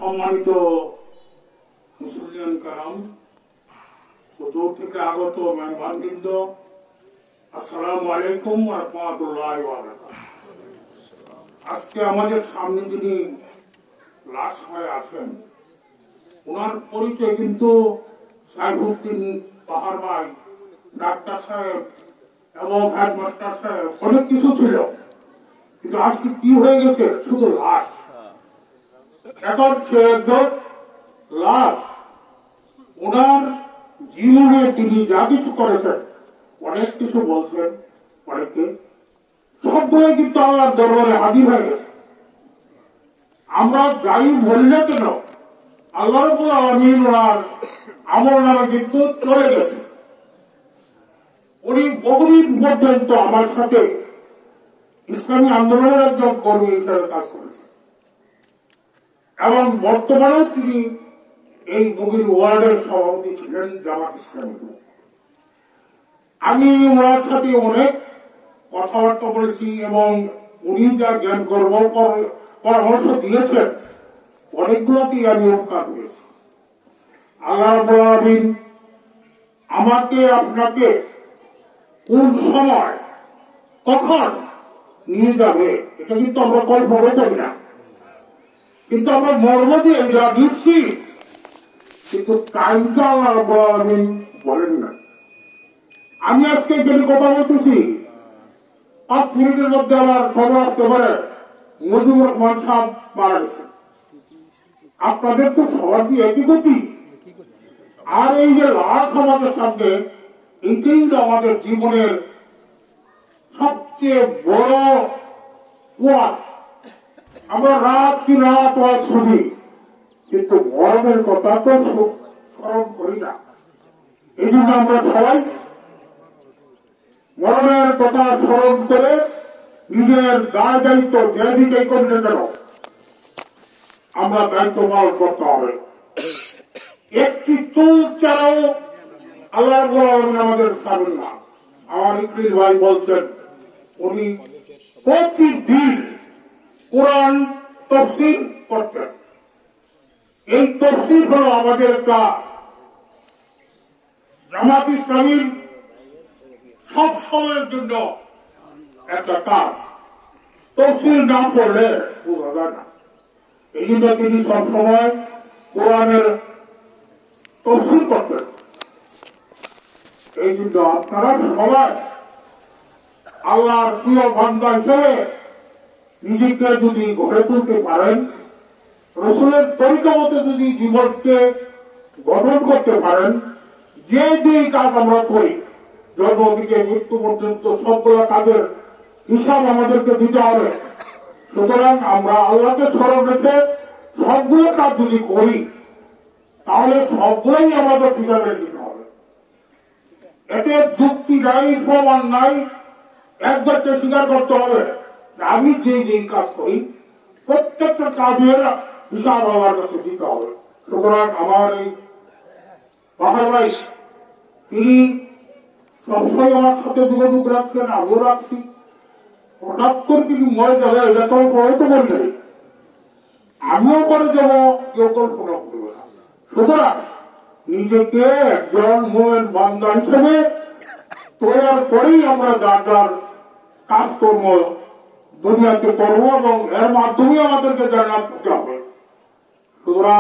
সম্মানিত মুসলিম কালাম ও দূর থেকে আগত মেহমানবৃন্দ, আসসালামু আলাইকুম ওয়া রাহমাতুল্লাহি ওয়া বারাকাতুহু। আজকে আমাদের সামনে যিনি লাশ হয়ে আছেন, ওনার পরিচয় কিন্তু সাইফুদ্দিন পাহাড় ভাই, ডাক্তার সাহেব এবং হেডমাস্টার সাহেব অনেক কিছু ছিল, কিন্তু আজকে কি হয়ে গেছে? শুধু লাশ। এখন সে একজন লাশ। ওনার জীবনে তিনি যা কিছু করেছেন, অনেক কিছু বলছেন, অনেকে সবগুলোই কিন্তু আল্লাহর দরবারে হাজির হয়ে গেছে। আমরা যাই বলি না কেন, আল্লাহ রাব্বুল আলামিন ওনার আমল নামে কিন্তু চলে গেছে। উনি বহুদিন পর্যন্ত আমার সাথে ইসলামী আন্দোলনের একজন কর্মী হিসেবে কাজ করেছেন এবং বর্তমানেও তিনি এই বগুড়ি ওয়ার্ডের সভাপতি ছিলেন জামাত ইসলামী। আমি ওনার সাথে অনেক কথাবার্তা বলেছি এবং উনি যা জ্ঞান গর্ব পরামর্শ দিয়েছেন, অনেকগুলোতেই আমি উপকার পেয়েছি। আল্লাহ রাব্বুল আলামিন আমাকে আপনাকে কোন সময় কখন নিয়ে যাবে এটা কিন্তু আমরা কল্পনা করি না, কিন্তু আমরা মর্ম দিয়ে যা দিচ্ছি, কিন্তু টাইমটা আল্লাহ রাব্বুল আলামিন বলেন না। আমি আজকে এখানে কথা বলতেছি, 5 মিনিটের মধ্যে আমার খবর আসতে পারে মুজিবুর রহমান সাহেব মারা গেছে। আপনাদের তো সবার কি একই গতি? আর এই যে লাশ আমাদের সামনে, এটাই আমাদের জীবনের সবচেয়ে বড় ওয়াজ। আমরা রাত কি রাত ওয়াজ শুনি, কিন্তু মরণের কথা তো স্মরণ করি না। এই জন্য আমরা সবাই মরণের কথা স্মরণ করে নিজের দায় দায়িত্ব যেদিকেই করি না কেন, আমরা দায়িত্ব পালন করতে হবে। একটি চুল ছাড়াও আল্লাহ আমাদের ছাড়বেন না। আমার ইকরিল ভাই বলছেন, উনি প্রতিদিন কোরআন তাফসীর করতেন। এই তাফসীর হল আমাদের একটা জামাত ইসলামীর সব সময়ের জন্য একটা কাজ। তাফসীর না পড়লে বোঝা যায় না। এই জন্য তিনি সবসময় কোরআনের তাফসীর করতেন। এই জন্য আপনারা সবাই আল্লাহর প্রিয় বান্দা হিসেবে নিজেকে যদি গড়ে তুলতে পারেন, রাসূলের তরিকা মতো যদি জীবনকে গঠন করতে পারেন, যে যে কাজ আমরা করি জন্ম থেকে মৃত্যু পর্যন্ত সবগুলো কাজের হিসাব আমাদেরকে দিতে হবে। সুতরাং আমরা আল্লাহকে স্মরণ রেখে সবগুলো কাজ যদি করি, তাহলে সবগুলোই আমাদের হিসাবে দিতে হবে। এতে যুক্তি নাই, প্রমাণ নাই, একবারকে স্বীকার করতে হবে আমি যে কাজ করি প্রত্যেকটা কাজের হিসাব আমার কাছে দিতে হবে। সুতরাং আমার এই পাহাড় ভাই, তিনি সবসময় আমার সাথে যোগাযোগ রাখছেন, আমিও রাখছি। হঠাৎ করে তিনি মরে যাবে এটা তো প্রহত করলে আমিও করে যাব, কেউ কল্পনা করবে না। সুতরাং নিজেকে একজন মুমিন বান্দা হিসেবে তৈরি করেই আমরা যার যার কাজকর্ম দুনিয়াতে করবো এবং এর মাধ্যমে আমাদেরকে জান্নাত পেতে হবে। সুতরাং